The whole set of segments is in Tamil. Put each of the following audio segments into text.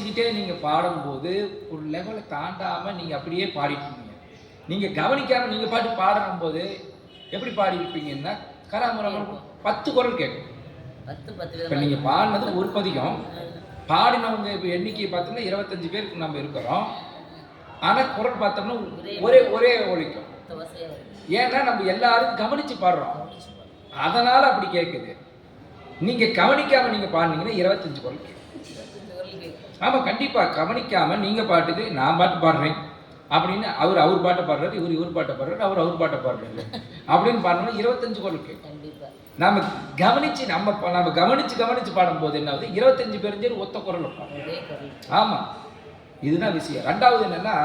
கவனிச்சுக்கிட்டே நீங்கள் பாடும்போது ஒரு லெவலை தாண்டாமல் நீங்கள் அப்படியே பாடிட்டுருங்க. நீங்கள் கவனிக்காமல் நீங்கள் பாட்டு பாடும் போது எப்படி பாடிருப்பீங்கன்னா கராமரம் 10 குரல் கேட்கும். இப்போ நீங்கள் பாடினது ஒரு பதிகம், பாடினவங்க இப்போ எண்ணிக்கை பார்த்தோம்னா 25 பேருக்கு நம்ம இருக்கிறோம். ஆனால் குரல் பார்த்தோம்னா ஒரே ஒழிக்கும். ஏன்னா நம்ம எல்லாரும் கவனித்து பாடுறோம், அதனால் அப்படி கேட்குது. நீங்கள் கவனிக்காமல் நீங்கள் பாடினீங்கன்னா 25 குரல் கேட்கும். ஆமாம், கண்டிப்பாக கவனிக்காமல் நீங்கள் பாட்டுக்கு நான் பாட்டு பாடுறேன் அப்படின்னு அவர் பாட்டை பாடுறாரு, இவர் பாட்டை பாடுறாரு, அவர் பாட்டை பாடுறாரு அப்படின்னு பாடணும்னா 25 குரல் கேட்கும். நம்ம கவனிச்சு பாடும்போது என்ன ஆகுது, 25 பேர் ஒத்த குரல் வைப்பாங்க. ஆமாம், இதுதான் விஷயம். ரெண்டாவது என்னன்னா,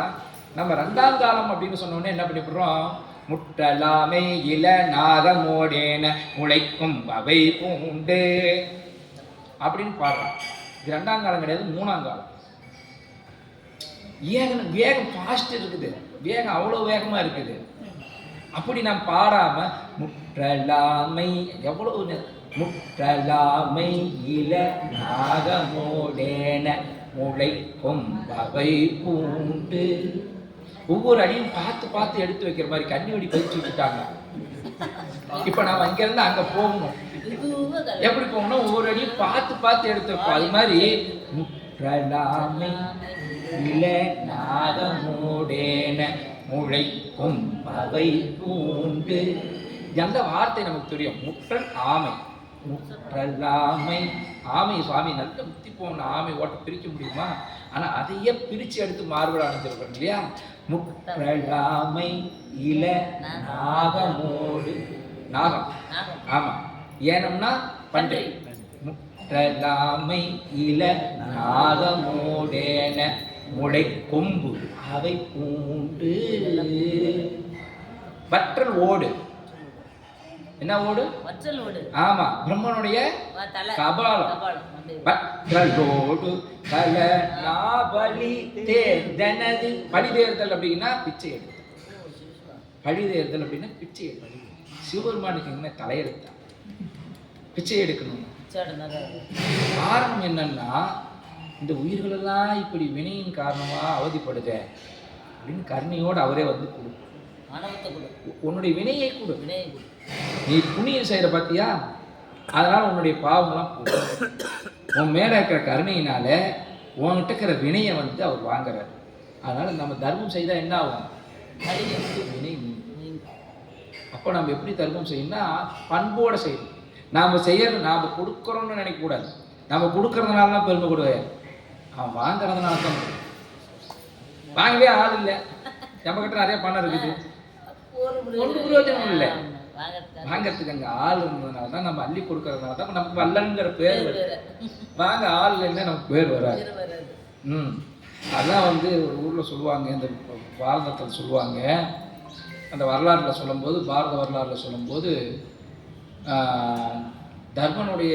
நம்ம 2ஆம் காலம் அப்படின்னு சொன்னோடனே என்ன பண்ணிவிடுறோம், முட்டலாமை இள நாகமோடேன முளைக்கும் அவை பூண்டு அப்படின்னு பாடுறோம். இது 2ஆம் காலம் கிடையாது, 3ஆம் காலம். வேகம் ஃபாஸ்ட் இருக்குது, வேகம் அவ்வளோ வேகமாக இருக்குது. அப்படி நாம் பாடாம முற்றலாமை எவ்வளவு முற்றலாமை இள நாகமோடேன முளைக்கும் அவை பூண்டு ஒவ்வொரு அடியும் பார்த்து எடுத்து வைக்கிற மாதிரி கண்ணி வடி பதிச்சு விட்டுட்டாங்க. இப்ப நாம இங்கிருந்து அங்க போகணும், எப்படி போகணும், ஒவ்வொரு அடியும் பார்த்து எடுத்து வைப்போம். அது மாதிரி முற்றலாமை இள நாகமோடேன முளைக்கும் அவை பூண்டு, எந்த வார்த்தை நமக்கு தெரியும், முற்றல் ஆமை, முற்றலாமை ஆமை. சுவாமி நல்ல முத்தி போன ஆமை ஓட்ட பிரிக்க முடியுமா? ஆனா அதையே பிரிச்சு எடுத்து மார்புல அணிஞ்சிருக்கோம் இல்லையா. முற்றலாமை இள நாகமோடு, நாகம், ஆமா, ஏனம்னா பண்டை. முற்றலாமை இள நாகமோடேன முளை கொம்பு அவை பூண்டு. வற்றல் ஓடு, என்ன ஓடு? ஆமா, பிரம்மனுடைய கபாலம். வற்றலோடு கல நாபலி தேர்தனது. பழி தேர்தல் அப்படின்னா பிச்சை எடுத்தல். பழி தேர்தல் அப்படின்னா பிச்சை எடுத்தல். சிவபெருமானுக்கு என்ன தலையெடுத்தா பிச்சை எடுக்கணும். காரணம் என்னன்னா, இந்த உயிர்களெல்லாம் இப்படி வினையின் காரணமா அவதிப்படுத அப்படின்னு கருணையோடு அவரே வந்து கொடு, உன்னுடைய வினையை கொடு. நீ புண்ணியம் செய்யற பார்த்தியா, அதனால உன்னுடைய பாவம்லாம் போகும். உன் மேல இருக்கிற கருணையினால உன்கிட்ட இருக்கிற வினையை வந்து அவர் வாங்குறாரு. அதனால நம்ம தர்மம் செய்தா என்ன ஆகும், வினை. அப்போ நம்ம எப்படி தர்மம் செய்யணும்னா பண்போட செய்யணும். நாம கொடுக்குறோம்னு நினைக்க கூடாது. நம்ம கொடுக்கறதுனால தான் பெருமை கொடுவாரு, அவன் வாங்குறதுனால தான். வாங்கவே ஆள் இல்லை, நம்ம கிட்ட நிறைய பணம் இருக்குது, ஒன்றும் பிரயோஜனம் இல்லை. வாங்கறதுக்கு அங்கே ஆள் இருந்ததுனால தான், நம்ம அள்ளி கொடுக்கறதுனால தான் நமக்கு வல்லங்கிற பேர் வருது. வாங்க ஆள் இல்லைன்னா நமக்கு பேர் வராது. அதான் வந்து ஒரு ஊரில் சொல்லுவாங்க, இந்த பாரதத்தில் சொல்லுவாங்க, அந்த வரலாறுல சொல்லும்போது, பாரத வரலாறுல சொல்லும்போது, தர்மனுடைய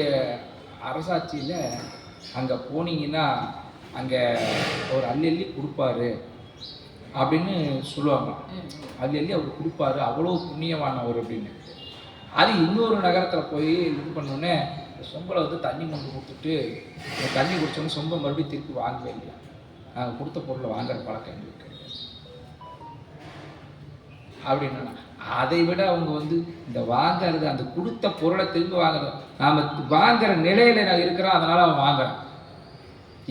அரசாட்சியில் அங்கே போனீங்கன்னா அங்கே ஒரு அள்ளி கொடுப்பாரு அப்படின்னு சொல்லுவாங்க. அள்ளி அவர் கொடுப்பாரு, அவ்வளோ புண்ணியமானவர் அப்படின்னு. அது இன்னொரு நகரத்தில் போய் இது பண்ணோடனே சொம்பலை வந்து தண்ணி கொண்டு கொடுத்துட்டு, தண்ணி குடிச்சோன்னு சொம்பை மறுபடியும் திருப்பி வாங்கவே இல்லையா. நாங்கள் கொடுத்த பொருளை வாங்குற பழக்கம் எங்களுக்கு அப்படின்னா, அதை விட அவங்க வந்து இந்த வாங்கிறது, அந்த கொடுத்த பொருளை திரும்ப வாங்குறது, நாம் வாங்குற நிலையில நான் இருக்கிறோம், அதனால அவன் வாங்குறான்.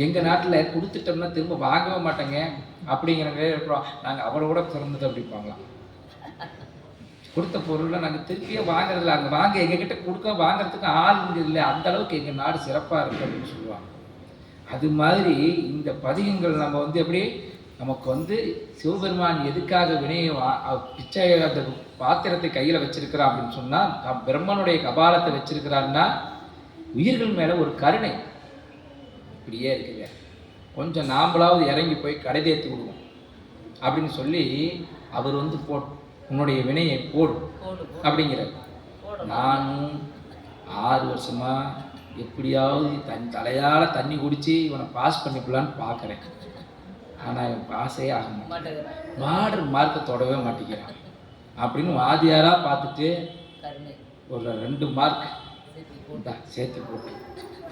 எங்கள் நாட்டில் கொடுத்துட்டோம்னா திரும்ப வாங்கவே மாட்டேங்க அப்படிங்கிற நிலையில் இருக்கிறோம். நாங்கள் அவரோட பிறந்தது அப்படிப்பாங்களாம். கொடுத்த பொருளை நாங்கள் திருப்பியே வாங்குறதில்ல, அங்கே வாங்க எங்ககிட்ட கொடுக்க வாங்குறதுக்கு ஆள் இல்லை, அந்த அளவுக்கு எங்கள் நாடு சிறப்பாக இருக்குது அப்படின்னு சொல்லுவாங்க. அது மாதிரி இந்த பதிகங்கள் நம்ம வந்து எப்படி, நமக்கு வந்து சிவபெருமான் எதுக்காக வினையை பிச்சை அந்த பாத்திரத்தை கையில் வச்சிருக்கிறான் அப்படின்னு சொன்னால், பிரம்மனுடைய கபாலத்தை வச்சிருக்கிறான்னா உயிர்கள் மேலே ஒரு கருணை இப்படியே இருக்குங்க. கொஞ்சம் நாம்பளாவது இறங்கி போய் கடைதேற்றி விடுவோம் அப்படின்னு சொல்லி அவர் வந்து உன்னுடைய வினையை போடு அப்படிங்கிறார். நானும் 6 வருஷமா எப்படியாவது தலையால் தண்ணி குடித்து இவனை பாஸ் பண்ணிக்கலான்னு பார்க்குறேன். ஆனால் இவன் பாஸே ஆக மாட்டேன், மார்க்கை தொடவே மாட்டேங்கிறான் அப்படின்னு வாதியாராக பார்த்துட்டு ஒரு 2 மார்க் சேர்த்து போட்டு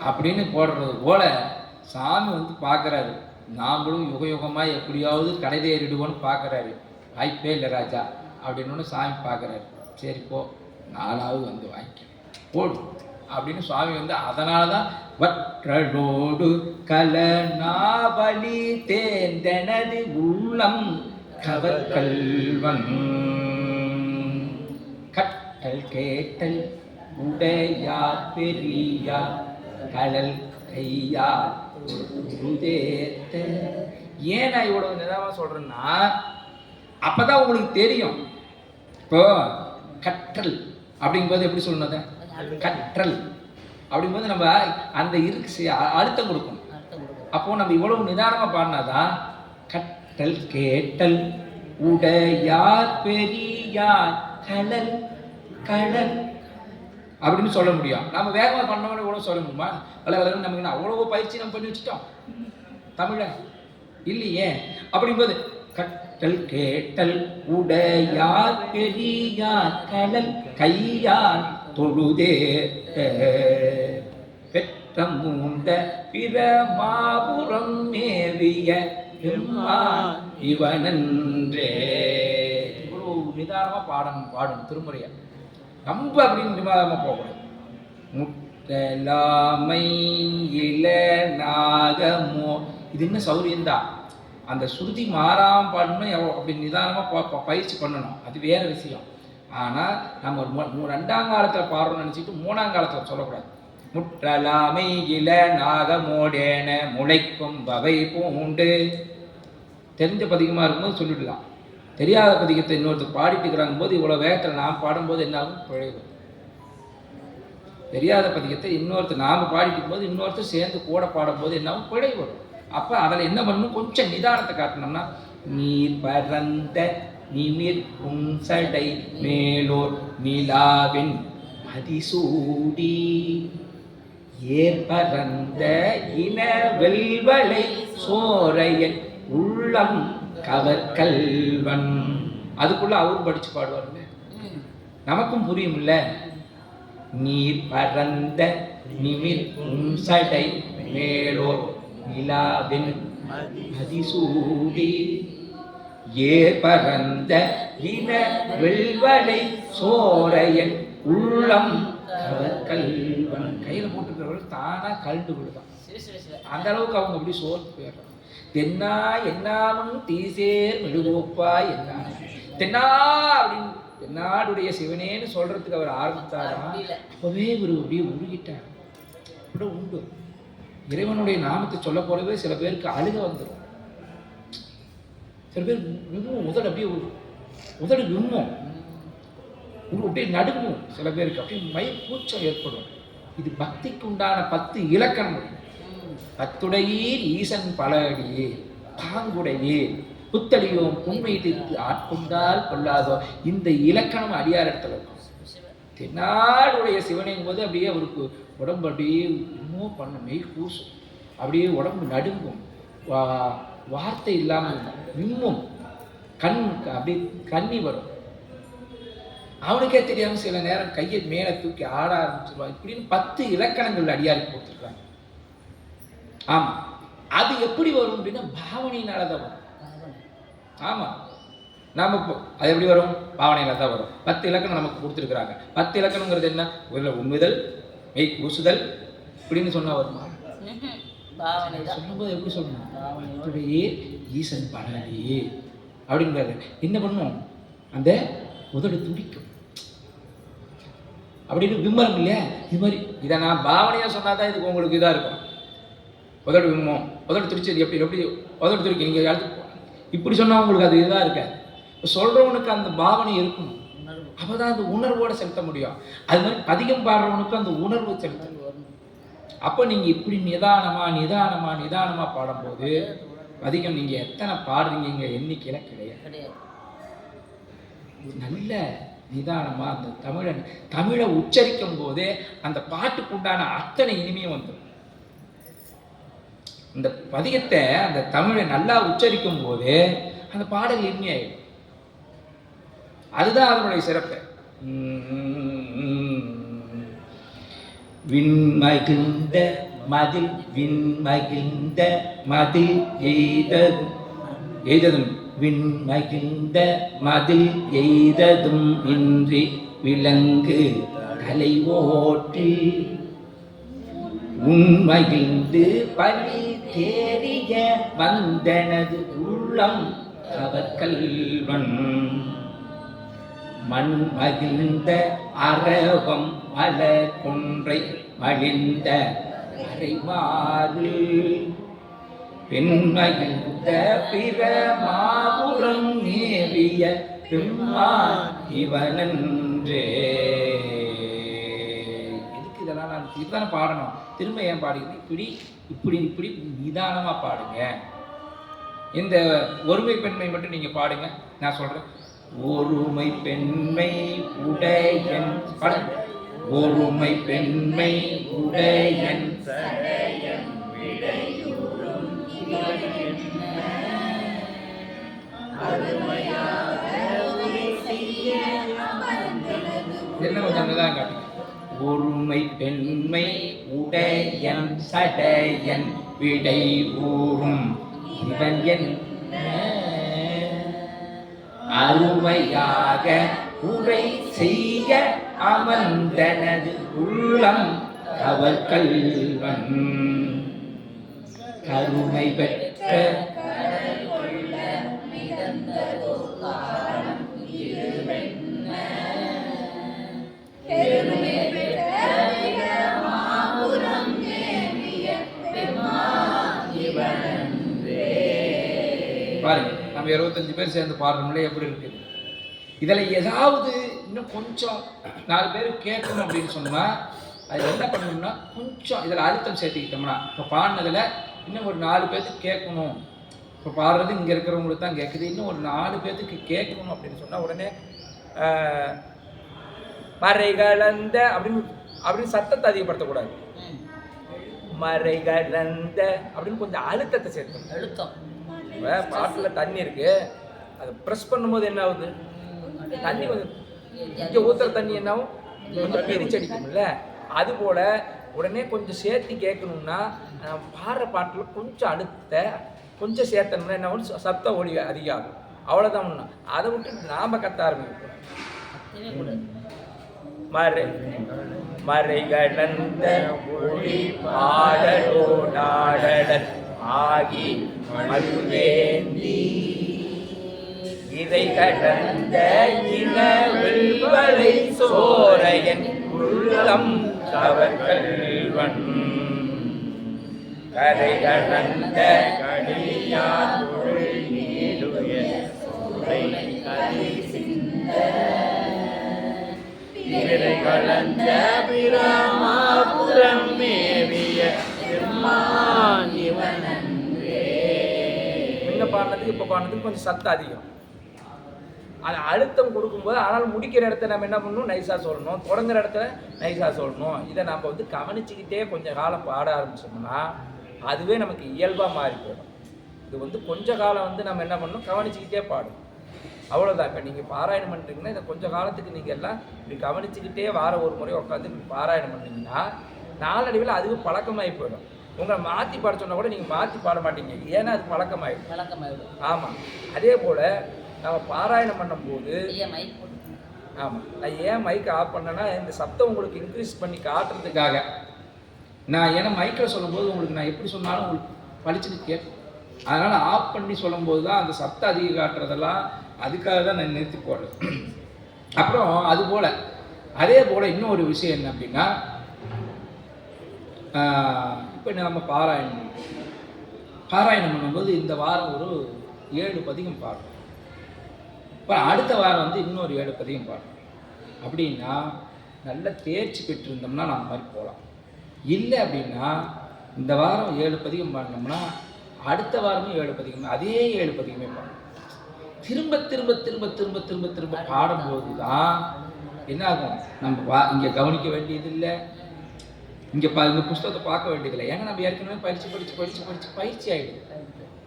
அப்படின்னு போடுறது போல சாமி வந்து பார்க்குறாரு, நாமளும் யுக யுகமாக எப்படியாவது கடைதேறிடுவோன்னு பார்க்குறாரு. வாய்ப்பே இல்லை ராஜா அப்படின்னு சாமி பார்க்குறாரு. சரி போ, 4வது வந்து வாங்கிக்க போடு அப்படின்னு சுவாமி வந்து அதனால தான் வற்றலோடு கலனாவலி தேர்ந்தனது உள்ளம் கவர்கல்வன் கட்டல் கேட்டல் உடையா பெரியா கடல் கையா உருதேத்த. ஏன் நான் இவ்வளவு நிதானமா சொல்றேன்னா அப்பதான் உங்களுக்கு தெரியும். இப்போ கற்றல் அப்படிங்கும்போது எப்படி சொல்லணும், கற்றல் அப்படிங்கும்போது நம்ம அந்த இருக்கு அழுத்தம் கொடுக்கணும். அப்போ நம்ம இவ்வளவு நிதானமா பாடினாதான் கற்றல் கேட்டல் உடையார் பெரியார் கடல் கடல் அப்படின்னு சொல்ல முடியும். நம்ம வேகமாக பண்ணோம்னு இவ்வளோ சொல்ல முடியுமா? அல்ல நமக்கு அவ்வளோ பயிற்சி நம்ம பண்ணி வச்சுட்டோம் தமிழ இல்லையே. அப்படிங்கும்போது கட்டல் கேட்டல் உடையார் பெரியார் கடல் கையார் தொழுதே பெற்ற மூண்ட பிரமாபுரம் மேவிய இவனன்றே. இவ்வளோ நிதானமாக பாடணும் திருமுறையை. ரொம்ப அப்படின்னு நிதானமாக போகக்கூடாது. முட்டலாமை இள நாகமோ இது என்ன சௌரியந்தான். அந்த சுருதி மாறாமல் பாடணும். அப்படி நிதானமாக பயிற்சி பண்ணணும், அது வேறு விஷயம். ஆனால் நம்ம 2ஆம் காலத்தில் பாடுறோம்னு நினச்சிட்டு 3ஆம் காலத்தில் சொல்லக்கூடாது. முற்றலாமை இள நாகமோடேன முளைக்கும் வகை பூண்டு. தெரிஞ்ச பதிகமாக இருக்கும்போது சொல்லிடலாம். தெரியாத பதிகத்தை இன்னொருத்தர் பாடிட்டு இருக்கிறாங்க போது இவ்வளோ வேகத்தில் நாம் பாடும்போது என்ன ஆகும், பிழைவு. தெரியாத பதிகத்தை இன்னொருத்தர் நாம் பாடிட்டு போது இன்னொருத்தர் சேர்ந்து கூட பாடும்போது என்ன ஆகும், பிழை வரும். அப்போ அதில் என்ன பண்ணணும், கொஞ்சம் நிதானத்தை காட்டணும்னா நீர் பரந்த நிமிர் புன்சடை மேலோர் நிலாவின் மதிசூடி ஏற்பரந்த இன வெல்வளை சோரையன் உள்ளம் கவர்கல்வன். அதுக்குள்ள அவரும் படிச்சு பாடுவாருங்க, நமக்கும் புரியும் இல்ல. நீர் பரந்த நிமிர் புன்சடை மேலோர் நிலாவின் மதிசூடி ஏற்பரந்த இன வெல்வளை சோரையன் உள்ளம் கவர்கல்வன். கையில போட்டுக்கிறவர்கள் தானா கல்ண்டு விடுதான். அந்த அளவுக்கு அவங்க அப்படி சோர்ந்து போயிடுறாங்க. தென்னா என்னாலும் தீசேர் மெழுகோப்பா என்ன தென்னா அப்படின்னு தென்னாடுடைய சிவனேன்னு சொல்றதுக்கு அவர் ஆரம்பித்தாரா, அப்பவே ஒரு அப்படியே உருகிட்டார். அப்படி உண்டு. இறைவனுடைய நாமத்தை சொல்ல போலவே சில பேருக்கு அழுக வந்துடும். சில பேர் விம்மும், உதடு அப்படியே உதடு விம்மும், அப்படியே நடுங்கும். சில பேருக்கு அப்படியே மயக்கூச்சம் ஏற்படும். இது பக்திக்கு உண்டான 10 இலக்கணம். 10 ஈசன் பலடியே பாங்குடையே புத்தடியோம் புண்மை தீர்த்து ஆட்கொண்டால் கொள்ளாதோ. இந்த இலக்கணம் அடியார் இடத்துல இருக்கும். தென்னாடுடைய சிவனைங்கும் போது அப்படியே அவருக்கு உடம்பு அப்படியே இன்னும் பண்ண மெய் கூசும், அப்படியே உடம்பு நடுங்கும், வார்த்தை இல்லாமல் விம்மும், கண் அப்படியே கண்ணி வரும். அவனுக்கே தெரியாம சில நேரம் கையை மேலே தூக்கி ஆட ஆரம்பிச்சிருவான். இப்படின்னு 10 இலக்கணங்கள் அடியாருக்கு கொடுத்துருக்காங்க. ஆமா, அது எப்படி வரும் அப்படின்னா பாவனையினாலதான் வரும். ஆமா, நாம அது எப்படி வரும், பாவனையில தான் வரும். 10 இலக்கணம் நமக்கு கொடுத்துருக்குறாங்க. 10 இலக்கணங்கிறது என்ன, உண்முதல் மெய் கூசுதல் இப்படின்னு சொன்னா வருமா? சொல்லும்போது எப்படி சொல்லணும், ஈசன் பலடியே அப்படிங்கிறாரு. என்ன பண்ணும், அந்த உதடு துடிக்கும் அப்படின்னு விம்மரம் இல்லையா. இது மாதிரி இதை நான் பாவனையா சொன்னாதான் இதுக்கு உங்களுக்கு இதா இருக்கும். உதடு விம்மம், உதடு துடிச்சது எப்படி எப்படி உதடு துடிக்க நீங்க இப்படி சொன்னா உங்களுக்கு அது இதா இருக்காது. சொல்றவனுக்கு அந்த பாவனை இருக்கணும், அப்பதான் அந்த உணர்வோட செலுத்த முடியும். அது மாதிரி பதிகம் பாடுறவனுக்கு அந்த உணர்வு செலுத்த. அப்போ நீங்க இப்படி நிதானமா நிதானமா நிதானமா பாடும்போது பதிகம் நீங்க எத்தனை பாடுறீங்க எண்ணிக்கையில கிடையாது. நல்ல நிதானமா அந்த தமிழை உச்சரிக்கும் போதே அந்த பாட்டுக்கு உண்டான அத்தனை இனிமையும் வந்துடும். இந்த பதிகத்தை அந்த தமிழை நல்லா உச்சரிக்கும் போதே அந்த பாடல் இனிமையாயிடும். அதுதான் அதனுடைய சிறப்பு. விண்மகிழ்ந்த மதில் விண்மகிழ்ந்த மதில் எய்ததும் விண்மகிழ்ந்த மதில் எய்ததும் இன்றி விலங்கு கலை ஓட்டில் உண்மகிழ்ந்து பலி தேறிய வந்தனது உள்ளம் அவர்கல்வன் மண் மகிழ்ந்த அரவம் மலர் கொன்றை மகிழ்ந்த அறைமாறு பெண்மகிழ்ந்த பிற மாபுரம் நேவிய பெம்மா இவனன்றே. எதுக்கு இதெல்லாம் நான் இதுதானே பாடணும், திரும்ப ஏன் பாடுகிறேன்? இப்படி இப்படி இப்படி நிதானமாக பாடுங்க. இந்த ஒருமை பெண்மை மட்டும் நீங்கள் பாடுங்க, நான் சொல்கிறேன். ஒருமை பெண்மை உடையன் ஒருமை பெண்மை உடையன் என்ன கொஞ்சம் தான் காட்டுங்க. ஒருமை பெண்மை உடையன் சடையன் விடை ஊரும் இவன் என் அருமையாக உரை செய்ய அமர்ந்தனது உள்ளம் அவர்கல்வன் கருமை பெற்ற பாருங்க, நம்ம 25 பேர் சேர்ந்து பாடுறோம்ல, எப்படி இருக்குது. இதில் ஏதாவது இன்னும் கொஞ்சம் 4 பேர் கேட்கணும் அப்படின்னு சொன்னால் அது என்ன பண்ணணும்னா, கொஞ்சம் இதில் அழுத்தம் சேர்த்துக்கிட்டோம்னா, இப்போ பாடினதில் இன்னும் ஒரு 4 பேர்த்துக்கு கேட்கணும். இப்போ பாடுறது இங்கே இருக்கிறவங்களுக்கு தான் கேட்குது, இன்னும் ஒரு 4 பேர்த்துக்கு கேட்கணும் அப்படின்னு சொன்னால் உடனே மறைகளந்த அப்படின்னு சத்தத்தை அதிகப்படுத்தக்கூடாது. மறைகளந்த அப்படின்னு கொஞ்சம் அழுத்தத்தை சேர்க்கணும். அழுத்தம் பாட்டில் தண்ணி இருக்கு, அதை ப்ரெஸ் பண்ணும்போது என்ன ஆகுது, தண்ணி கொஞ்சம் இங்கே ஊற்றுற தண்ணி என்ன ஆகும், கொஞ்சம் பிரிச்சு அடிக்கும்ல. அதுபோல் உடனே கொஞ்சம் சேர்த்து கேட்கணும்னா பாடுற பாட்டில் கொஞ்சம் கொஞ்சம் சேர்த்தணும்னா என்ன ஆகும், சத்தம் ஒளி அதிகாகும். அவ்வளோதான் ஒன்று. அதை விட்டு நாம் கத்த ஆரம்பிக்கணும். மறைகளந்த ஒளி பாடலோ நாடல் ஆகி மறுவேந்தி இதை கடந்த இளவெல்வளை சோரையன் உள்ளம் அவர்கல்வன் கரை கடந்த கடியார் நீடுய சோரை கதை சிந்த இறை கலந்த பிரமாபுரம் மேவிய முன்ன பாடினதுக்கு இப்போ பாடினதுக்கு கொஞ்சம் சத்தம் அதிகம். அது அழுத்தம் கொடுக்கும்போது, ஆனால் முடிக்கிற இடத்த நம்ம என்ன பண்ணணும், நைஸாக சொல்லணும். தொடங்குற இடத்துல நைஸாக சொல்லணும். இதை நம்ம கவனிச்சுக்கிட்டே கொஞ்சம் காலம் பாட ஆரம்பிச்சோம்னா அதுவே நமக்கு இயல்பாக மாறி போயிடும். இது கொஞ்ச காலம் நம்ம என்ன பண்ணணும், கவனிச்சுக்கிட்டே பாடணும். அவ்வளோதான். இப்போ நீங்கள் பாராயணம் பண்ணுறீங்கன்னா இதை கொஞ்சம் காலத்துக்கு நீங்கள் எல்லாம் இப்படி கவனிச்சுக்கிட்டே ஒரு முறை உட்காந்து இப்படி பாராயணம் பண்ணிங்கன்னா நாளடைவில் அதுக்கு பழக்கமாகி போயிடும். உங்களை மாற்றி பாட சொன்னால் கூட நீங்கள் மாற்றி பாட மாட்டீங்க, ஏன்னா அது பழக்கமாயிடும். ஆமாம். அதே போல் நம்ம பாராயணம் பண்ணும்போது ஆமாம், நான் ஏன் மைக்கை ஆஃப் பண்ணேன்னா இந்த சத்தம் உங்களுக்கு இன்க்ரீஸ் பண்ணி காட்டுறதுக்காக. நான் ஏன்னா மைக்கில் சொல்லும்போது உங்களுக்கு நான் எப்படி சொன்னாலும் உங்களுக்கு பழிச்சுன்னு கேட்கும். அதனால் ஆஃப் பண்ணி சொல்லும்போது தான் அந்த சத்தம் அதிகம் காட்டுறதெல்லாம் அதுக்காக தான் நான் நிறுத்தி போடுறேன். அப்புறம் அதுபோல் அதே போல் இன்னும் ஒரு விஷயம் என்ன அப்படின்னா, இப்போ நம்ம பாராயணம் பண்ணும்போது இந்த வாரம் ஒரு 7 பதிகம் பாடுறோம். இப்போ அடுத்த வாரம் இன்னொரு 7 பதிகம் பாடுறோம். அப்படின்னா நல்ல தேர்ச்சி பெற்றிருந்தோம்னா நம்ம மாதிரி போகலாம். இல்லை அப்படின்னா இந்த வாரம் 7 பதிகம் பாடினோம்னா அடுத்த வாரமும் 7 பதிகம், அதே 7 பதிகமே பாடணும். திரும்ப திரும்ப திரும்ப திரும்ப திரும்ப திரும்ப பாடும்போது தான் என்ன ஆகும், நம்ம இங்கே கவனிக்க வேண்டியதில்லை, இங்கே இந்த புஸ்தகத்தை பார்க்க வேண்டியதில்லை. ஏன்னா நம்ம ஏற்கனவே படித்து பயிற்சி ஆகிடுது.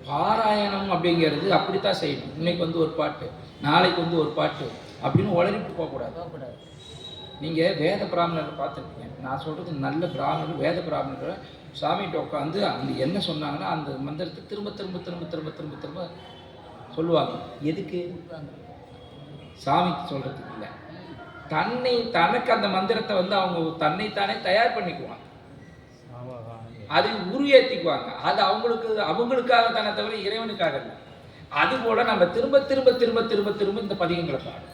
பாராயணம் அப்படிங்கிறது அப்படித்தான் செய்யணும். இன்னைக்கு ஒரு பாட்டு, நாளைக்கு ஒரு பாட்டு அப்படின்னு உளறிட்டு போகக்கூடாது. நீங்கள் வேத பிராமணரை பார்த்துருப்பீங்க. நான் சொல்கிறது நல்ல பிராமணர், வேத பிராமணர் சாமிகிட்ட உட்காந்து அந்த என்ன சொன்னாங்கன்னா அந்த மந்திரத்தை திரும்ப திரும்ப திரும்ப திரும்ப திரும்ப திரும்ப சொல்லுவாங்க. எதுக்கு? சாமிக்கு சொல்கிறதுக்கு இல்லை, தனக்கு அந்த மந்திரத்தை அவங்க தன்னைத்தானே தயார் பண்ணிக்குவாங்க, அதை உருவேற்றிக்குவாங்க. அது அவங்களுக்காக தானே தவிர இறைவனுக்காக இல்லை. அதுபோல் நம்ம திரும்ப திரும்ப திரும்ப திரும்ப திரும்ப இந்த பதிகங்களை பாடும்.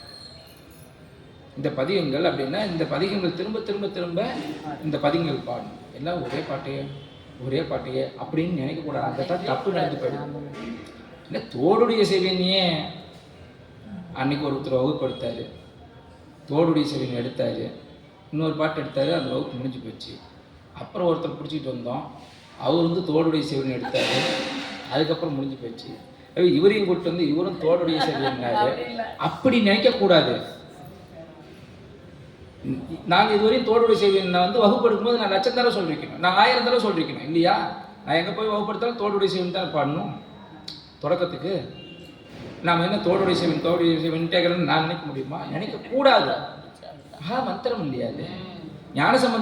இந்த பதிகங்கள் அப்படின்னா இந்த பதிகங்கள் திரும்ப திரும்ப திரும்ப இந்த பதிகங்கள் பாடணும். எல்லாம் ஒரே பாட்டையே அப்படின்னு நினைக்கக்கூடாது. அதான் தப்பு நடந்து போயிடும். இல்லை தோடுடைய செவியனையே அன்னைக்கு ஒருத்தர் வகுப்பு எடுத்தார், தோடுடைய செவியன் எடுத்தார், இன்னொரு பாட்டு எடுத்தார், அந்த வகுப்பு முடிஞ்சு போச்சு. அப்புறம் ஒருத்தர் பிடிச்சிட்டு வந்தோம், அவர் தோடுடைய செவியன் எடுத்தார், அதுக்கப்புறம் முடிஞ்சு போச்சு. இவரையும் கூப்பிட்டு வந்து இவரும் தோடுடைய செவியன்னாரு. அப்படி நினைக்கக்கூடாது. நாங்கள் இதுவரையும் தோடுடைய செவியன் வகுப்பு எடுக்கும்போது நான் 1,00,000 தடவை சொல்லியிருக்கணும், நான் 1000 தடவை சொல்லியிருக்கணும் இல்லையா? நான் எங்கே போய் வகுப்படுத்தாலும் தோடுடைய செவியன் தான் பாடணும். தொடக்கத்துக்கு நாம் என்ன தோடுடைய செவியன் கேட்கறேன்னு நான் நினைக்க முடியுமா? நினைக்கக்கூடாது. மந்திரம் இல்லையாது. ஞானசம்பந்த